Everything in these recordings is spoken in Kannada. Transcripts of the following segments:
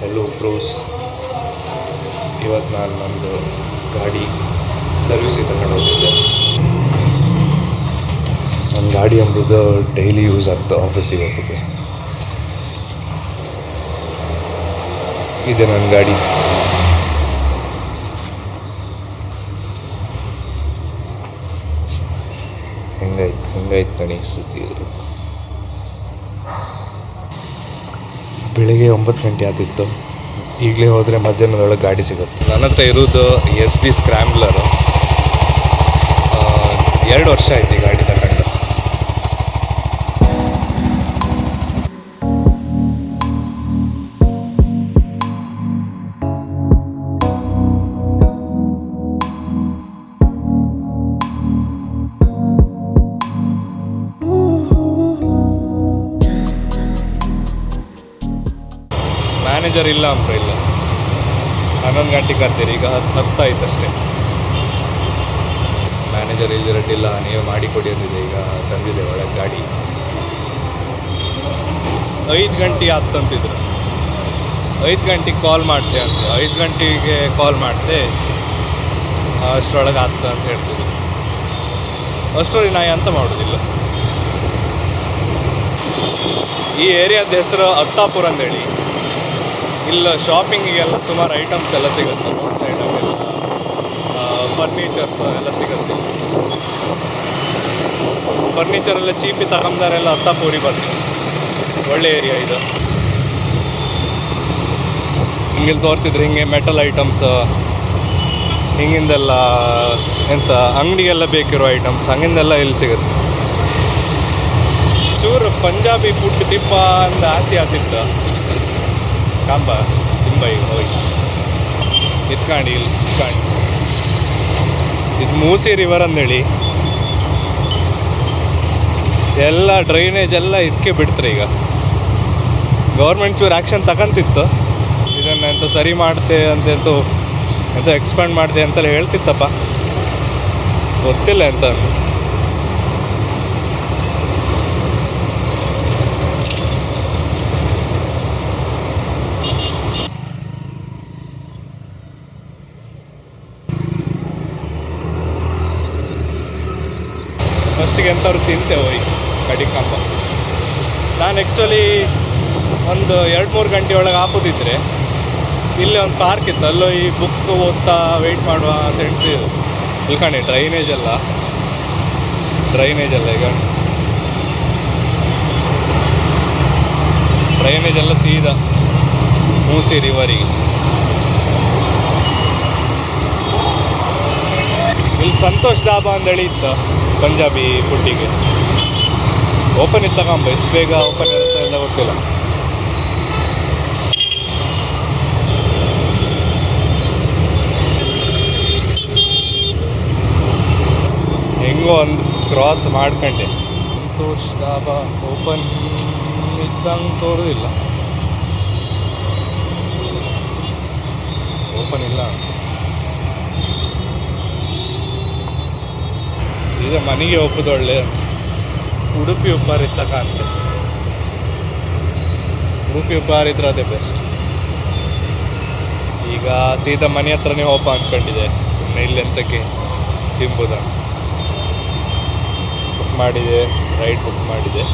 ಹೆಲೋ ಬ್ರೋಸ್, ಇವತ್ತು ನಾನು ನಮ್ಮದು ಗಾಡಿ ಸರ್ವಿಸಿಗೆ ತಗೊಂಡು ಹೋಗಿದ್ದೆ. ನನ್ನ ಗಾಡಿ ಅಂಬುದು ಡೈಲಿ ಯೂಸ್ ಆಗ್ತದೆ ಆಫೀಸಿಗೆ ಹೋಗೋಕ್ಕೆ. ಇದೆ ನನ್ನ ಗಾಡಿ. ಹೆಂಗಾಯ್ತು ಕಣಿಸ್ತಿ ಇದು. ಬೆಳಿಗ್ಗೆ 9 ಗಂಟೆ ಆಗ್ತಿತ್ತು. ಈಗಲೇ ಹೋದರೆ ಮಧ್ಯಾಹ್ನದೊಳಗೆ ಗಾಡಿ ಸಿಗುತ್ತೆ. ನನ್ನ ಹತ್ರ ಇರೋದು SD ಸ್ಕ್ರ್ಯಾಂಬ್ಲರು. 2 ವರ್ಷ ಆಯ್ತು ಈ ಗಾಡಿ ತಗೊಂಡು. ಮ್ಯಾನೇಜರ್ ಇಲ್ಲ ಅಂಬ್ರೆ ಇಲ್ಲ. 11 ಗಂಟೆಗೆ ಕರ್ತೀರಿ, ಈಗ 10 ಆಯ್ತು ಅಷ್ಟೇ. ಮ್ಯಾನೇಜರ್ ಇಲ್ಲಿರಟ್ಟಿಲ್ಲ, ನೀವೇ ಮಾಡಿಕೊಡಿ ಅಂದಿದೆ. ಈಗ ತಂದಿದೆ ಒಳಗೆ ಗಾಡಿ. 5 ಗಂಟೆ ಆಗ್ತಂತಿದ್ರು. 5 ಗಂಟೆಗೆ ಕಾಲ್ ಮಾಡ್ತೆ ಅಂತ. 5 ಗಂಟೆಗೆ ಕಾಲ್ ಮಾಡ್ತೆ, ಅಷ್ಟರೊಳಗೆ ಆಗ್ತದೆ ಅಂತ ಹೇಳ್ತಿದ್ರು. ಅಷ್ಟರೊಳಗೆ ನಾ ಎಂತ ಮಾಡೋದಿಲ್ಲ. ಈ ಏರಿಯಾದ ಹೆಸರು ಅತ್ತಾಪುರ ಅಂತೇಳಿ. ಇಲ್ಲ ಶಾಪಿಂಗಿಗೆಲ್ಲ ಸುಮಾರು ಐಟಮ್ಸ್ ಎಲ್ಲ ಸಿಗುತ್ತೆ. ನೋಟ್ಸ್ ಐಟಮ್ ಎಲ್ಲ, ಫರ್ನಿಚರ್ಸ್ ಎಲ್ಲ ಸಿಗುತ್ತೆ. ಫರ್ನಿಚರೆಲ್ಲ ಚೀಪಿ ತಗೊಂಡಾರೆಲ್ಲ ಅತ್ತಾಪುರಿ ಬರ್ತೀವಿ. ಒಳ್ಳೆ ಏರಿಯಾ ಇದು. ಹಿಂಗೆ ತೋರ್ತಿದ್ರೆ ಹಿಂಗೆ ಮೆಟಲ್ ಐಟಮ್ಸ್, ಹಿಂಗಿಂದೆಲ್ಲ ಎಂತ ಅಂಗಡಿಗೆಲ್ಲ ಬೇಕಿರೋ ಐಟಮ್ಸ್ ಹಂಗಿಂದೆಲ್ಲ ಇಲ್ಲಿ ಸಿಗುತ್ತೆ. ಚೂರು ಪಂಜಾಬಿ ಫುಡ್ ತಿಪ್ಪ ಅಂತ ಆತಿತ್ತು. ಕಾಂಬ ತುಂಬ ಈಗ ಹೋಗಿ ಇತ್ಕಾಂಡಿ ಇದು ಮೂಸಿ ರಿವರ್ ಅಂದೇಳಿ ಎಲ್ಲ ಡ್ರೈನೇಜ್ ಎಲ್ಲ ಇದಕ್ಕೆ ಬಿಡ್ತಾರೆ. ಈಗ ಗೌರ್ಮೆಂಟ್ ಚೂರು ಆ್ಯಕ್ಷನ್ ತಗೊಂತಿತ್ತು. ಇದನ್ನು ಎಂತ ಸರಿ ಮಾಡ್ತೆ ಎಂತ ಎಕ್ಸ್ಪ್ಯಾಂಡ್ ಮಾಡ್ತೆ ಅಂತೆಲ್ಲ ಹೇಳ್ತಿತ್ತಪ್ಪ, ಗೊತ್ತಿಲ್ಲ ಎಂತ. ಫಸ್ಟಿಗೆ ಎಂಥವ್ರು ತಿಂತೇವೆ ಹೋಗಿ ಕಡಿಕಾಂಬ. ನಾನು ಆ್ಯಕ್ಚುಲಿ ಒಂದು 2-3 ಗಂಟೆ ಒಳಗೆ ಹಾಕೋದಿದ್ರೆ ಇಲ್ಲಿ ಒಂದು ಪಾರ್ಕ್ ಇತ್ತು, ಅಲ್ಲೋ ಈ ಬುಕ್ ಓದ್ತಾ ವೆಯ್ಟ್ ಮಾಡುವ ಅಂತ ಹೇಳ್ತಿದ್ರು. ಇಲ್ಕಣಿ ಡ್ರೈನೇಜ್ ಎಲ್ಲ ಈಗ ಡ್ರೈನೇಜ್ ಎಲ್ಲ ಸೀದಾ ಮೂಸಿ ರಿವರಿಗೆ. ಇಲ್ಲಿ ಸಂತೋಷ್ ಧಾಬಾ ಅಂತೇಳಿ ಇತ್ತು ಪಂಜಾಬಿ ಫುಡ್ಡಿಗೆ. ಓಪನ್ ಇತ್ತು ತಗೊಂಬ, ಎಷ್ಟು ಬೇಗ ಓಪನ್ ಇರುತ್ತೆ ಎಲ್ಲ ಗೊತ್ತಿಲ್ಲ. ಹೆಂಗೋ ಒಂದು ಕ್ರಾಸ್ ಮಾಡ್ಕೊಂಡೆ. ಸಂತೋಷ್ ಧಾಬಾ ಓಪನ್ ಇದ್ದಂಗೆ ತೋರೋದಿಲ್ಲ, ಓಪನ್ ಇಲ್ಲ ಅನ್ಸುತ್ತೆ. ಸೀದಾ ಮನೆಗೆ ಒಪ್ಪದೊಳ್ಳೆ. ಉಡುಪಿ ಉಪ್ಪಾರ ಇತ್ತಕ ಅಂತ. ಉಡುಪಿ ಉಪ್ಪಾರ ಇದ್ರೆ ಅದೇ ಬೆಸ್ಟ್. ಈಗ ಸೀದಾ ಮನೆ ಹತ್ರನೇ ಹೋಪ ಅಂದ್ಕೊಂಡಿದೆ. ಸುಮ್ಮನೆ ಇಲ್ಲಿ ಎಂತಕ್ಕೆ ತಿಂಬುದ. ಬುಕ್ ಮಾಡಿದೆ, ರೈಡ್ ಬುಕ್ ಮಾಡಿದೆ.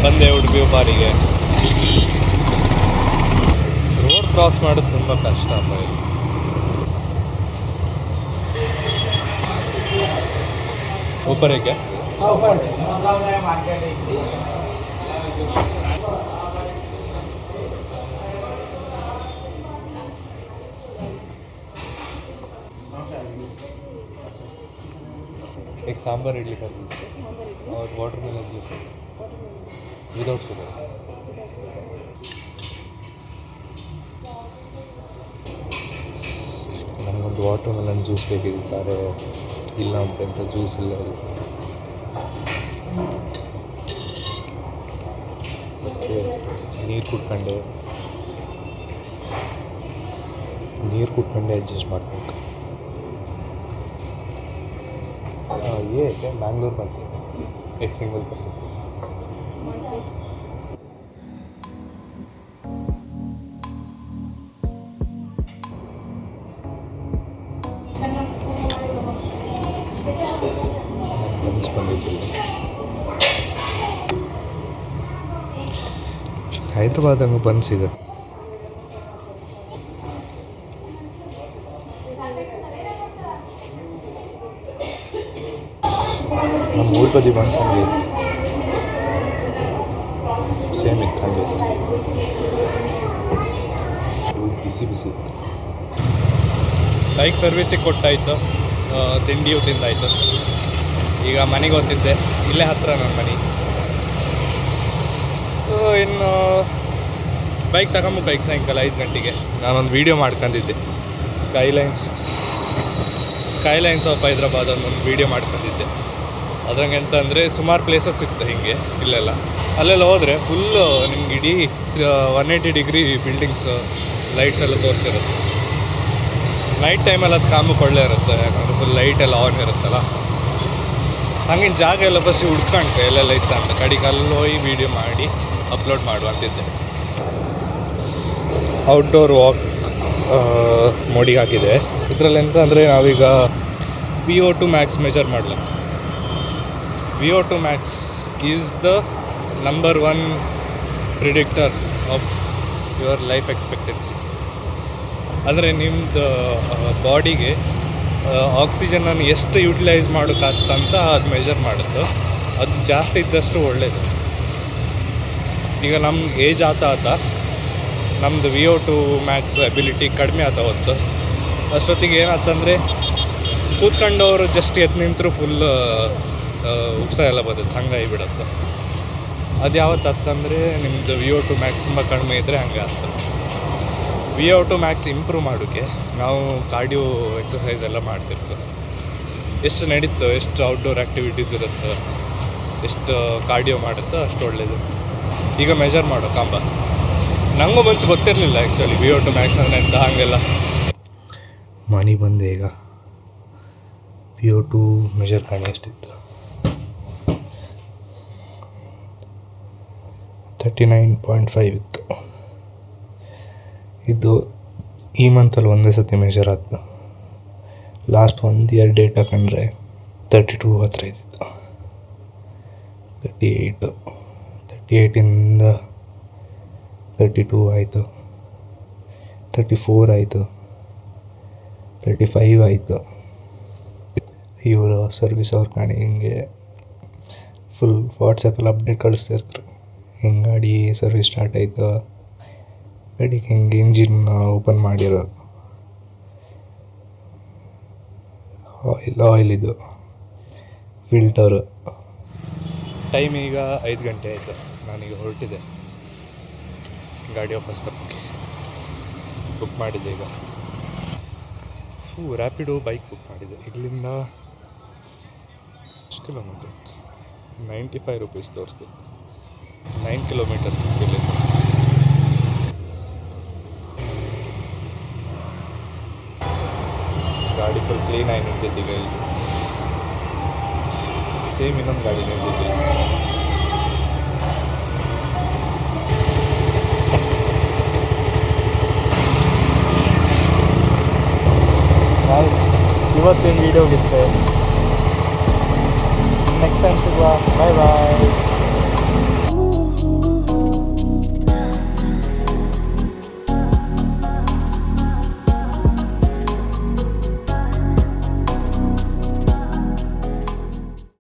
ಬಂದೆ ಉಡುಪಿ ಉಪ್ಪಾರಿಗೆ. ರೋಡ್ ಕ್ರಾಸ್ ಮಾಡೋದು ತುಂಬ ಕಷ್ಟ ಅಪ್ಪ ಇಲ್ಲಿ. ऊपर एक सांभर इडली कर दीजिए और वाटरमेलन जूस विदाउट शुगर. ನಮಗೊಂದು ವಾಟರ್ಮೆಲನ್ ಜ್ಯೂಸ್ ಬೇಕಿದ್ದಾರೆ, ಇಲ್ಲ ಅಂತ ಜ್ಯೂಸ್ ಇಲ್ಲ. ಮತ್ತು ನೀರು ಕುಡ್ಕೊಂಡೆ ನೀರು ಕುಟ್ಕೊಂಡೆ ಅಡ್ಜಸ್ಟ್ ಮಾಡಬೇಕು. ये क्या बैंगलोर बन सकते एक सिंगल कर सकते बंस ಬಂದಿದ್ದಿಲ್ಲ. ಹೈದ್ರಾಬಾದ್ ಹಂಗೆ ಬಂದು ಸಿಗುತ್ತೆ. ನಮ್ಮ ಊರ ಬದಿ ಬನ್ಸ್ ಹಂಗೆ ಇತ್ತು, ಸೇಮ್ ಇತ್ತು, ಹಂಗೆ ಇತ್ತು, ಬಿಸಿ ಬಿಸಿ ಇತ್ತು. ಬೈಕ್ ಸರ್ವಿಸಿಗೆ ಕೊಟ್ಟಾಯಿತು, ತಿಂಡಿಯೂ ತಿಂದಾಯಿತು. ಈಗ ಮನೆಗೆ ಹೋಗ್ತಿದ್ದೆ, ಇಲ್ಲೇ ಹತ್ತಿರ ನನ್ನ ಮನೆ. ಇನ್ನು ಬೈಕ್ ತಗೊಂಬ ಸಾಯಂಕಾಲ 5 ಗಂಟೆಗೆ ನಾನೊಂದು ವೀಡಿಯೋ ಮಾಡ್ಕೊಂಡಿದ್ದೆ. ಸ್ಕೈಲೈನ್ಸ್ ಆಫ್ ಹೈದ್ರಾಬಾದ್ ಒಂದು ವೀಡಿಯೋ ಮಾಡ್ಕೊಂಡಿದ್ದೆ. ಅದ್ರಂಗೆ ಅಂತ ಅಂದರೆ ಸುಮಾರು ಪ್ಲೇಸಸ್ ಇತ್ತು ಹಿಂಗೆ ಇಲ್ಲೆಲ್ಲ. ಅಲ್ಲೆಲ್ಲ ಹೋದರೆ ಫುಲ್ಲು ನಿಮ್ಗೆ ಇಡೀ 180 ಡಿಗ್ರಿ ಬಿಲ್ಡಿಂಗ್ಸ್ ಲೈಟ್ಸ್ ಎಲ್ಲ ತೋರಿಸಿರುತ್ತೆ. ನೈಟ್ ಟೈಮಲ್ಲಿ ಅದು ಕಾಮಕ್ಕೆ ಒಳ್ಳೆ ಇರುತ್ತೆ, ಯಾಕಂದರೆ ಫುಲ್ ಲೈಟ್ ಎಲ್ಲ ಆನ್ ಇರುತ್ತಲ್ಲ. ಹಂಗಿನ ಜಾಗ ಎಲ್ಲ ಫಸ್ಟ್ ಹುಡ್ಕೊಂಡೆ ಎಲ್ಲೆಲ್ಲ ಇತ್ತು ಅಂತ, ಕಡೆಗೆ ಅಲ್ಲಿ ಹೋಗಿ ವೀಡಿಯೋ ಮಾಡಿ ಅಪ್ಲೋಡ್ ಮಾಡುವಂತಿದ್ದೆ. ಔಟ್ಡೋರ್ ವಾಕ್ ಮೋಡಿಗೆ ಹಾಕಿದೆ. ಇದರಲ್ಲಿ ಎಂತ ಅಂದರೆ ನಾವೀಗ VO2 max ಮೆಜರ್ ಮಾಡಲ್ಲ. VO2 max is the number 1 predictor of your life expectancy. ಅಂದರೆ ನಿಮ್ಮದು ಬಾಡಿಗೆ ಆಕ್ಸಿಜನನ್ನು ಎಷ್ಟು ಯುಟಿಲೈಸ್ ಮಾಡೋಕ್ಕಾಗ್ತಂತ ಅದು ಮೆಜರ್ ಮಾಡುತ್ತೆ. ಅದು ಜಾಸ್ತಿ ಇದ್ದಷ್ಟು ಒಳ್ಳೆಯದು. ಈಗ ನಮ್ಮ ಏಜ್ ಆತ ನಮ್ಮದು VO2 max ಎಬಿಲಿಟಿ ಕಡಿಮೆ ಆತ ಹೊತ್ತು. ಅಷ್ಟೊತ್ತಿಗೆ ಏನಾಗ್ತಂದರೆ ಕೂತ್ಕೊಂಡವರು ಜಸ್ಟ್ ಎದ್ದು ನಿಂತರೂ ಫುಲ್ ಉಪ್ಸ ಎಲ್ಲ ಬರುತ್ತೆ, ಹಂಗಾಗಿ ಬಿಡುತ್ತೆ. ಅದು ಯಾವತ್ತು ಹತ್ತಂದರೆ ನಿಮ್ಮದು VO2 max ತುಂಬ ಕಡಿಮೆ ಇದ್ದರೆ ಹಂಗೆ ಆಗ್ತದೆ. VO2 max ಇಂಪ್ರೂವ್ ಮಾಡೋಕ್ಕೆ ನಾವು ಕಾರ್ಡಿಯೋ ಎಕ್ಸಸೈಸ್ ಎಲ್ಲ ಮಾಡ್ತಿರ್ತೀವಿ. ಎಷ್ಟು ನಡೀತೋ, ಎಷ್ಟು ಔಟ್ಡೋರ್ ಆ್ಯಕ್ಟಿವಿಟೀಸ್ ಇರುತ್ತೋ, ಎಷ್ಟು ಕಾರ್ಡಿಯೋ ಮಾಡುತ್ತೋ ಅಷ್ಟು ಒಳ್ಳೆಯದು. ಈಗ ಮೆಜರ್ ಮಾಡೋ ಕಾಂಬ ನನಗೂ ಮುಂಚೆ ಗೊತ್ತಿರಲಿಲ್ಲ ಆ್ಯಕ್ಚುಲಿ VO2 max ಅಂದರೆ ಅಂತ ಹಾಗೆಲ್ಲ. ಮನೆ ಬಂದೆ ಈಗ VO2 ಮೆಜರ್ ಕಾಣಿ ಎಷ್ಟಿತ್ತು, 39.5 ಇತ್ತು. ಇದು ಈ ಮಂತಲ್ಲಿ ಒಂದೇ ಸತಿ ಮೆಜರ್ ಆಗ್ತದೆ. ಲಾಸ್ಟ್ 1-2 ಡೇಟ್ ಹಾಕೊಂಡ್ರೆ 32 ಹತ್ರ ಇದ್ದಿತ್ತು. 38ಇಂದ 32 ಆಯಿತು, 34 ಆಯಿತು, 35 ಆಯಿತು. ಇವರು ಸರ್ವಿಸ್ ಅವ್ರ ಕಾಣಿ ಹಿಂಗೆ ಫುಲ್ ವಾಟ್ಸಪ್ಪಲ್ಲಿ ಅಪ್ಡೇಟ್ ಕಳಿಸ್ತಿರ್ತಾರೆ. ಹಿಂಗೆ ಗಾಡಿ ಸರ್ವಿಸ್ ಸ್ಟಾರ್ಟ್ ಆಯಿತು, ಗಾಡಿಗೆ ಹಿಂಗೆ ಇಂಜಿನ್ ಓಪನ್ ಮಾಡಿರೋದು, ಆಯಿಲ್ ಇದು ಫಿಲ್ಟರು. ಟೈಮ್ ಈಗ 5 ಗಂಟೆ ಆಯಿತು. ನಾನೀಗ ಹೊರಟಿದ್ದೆ ಗಾಡಿ ವಾಪಸ್ ತಪ್ಪಕ್ಕೆ. ಬುಕ್ ಮಾಡಿದ್ದೆ ಈಗ ರ್ಯಾಪಿಡೋ ಬೈಕ್ ಬುಕ್ ಮಾಡಿದ್ದೆ. ಇಲ್ಲಿಂದ ಎಷ್ಟು ಕಿಲೋಮೀಟರ್, 95 ರೂಪೀಸ್ ತೋರಿಸ್ತು. 9 ಕಿಲೋಮೀಟರ್ಸ್ ಇಲ್ಲಿ. ಗಾಡಿ ಫುಲ್ ಕ್ಲೀನ್ ಆಗಿ ನಿಂತಿದ್ದೀಗ. ಇಲ್ಲಿ ಸೇಮ್ ಇನ್ನೊಂದು ಗಾಡಿ ನಿಂತಿದ್ದೆ. ಇವತ್ತಿನ ವೀಡಿಯೋಗೆ ಇಷ್ಟ. ನೆಕ್ಸ್ಟ್ ಟೈಮ್ ಸಿಗುವ. ಬಾಯ್ ಬಾಯ್.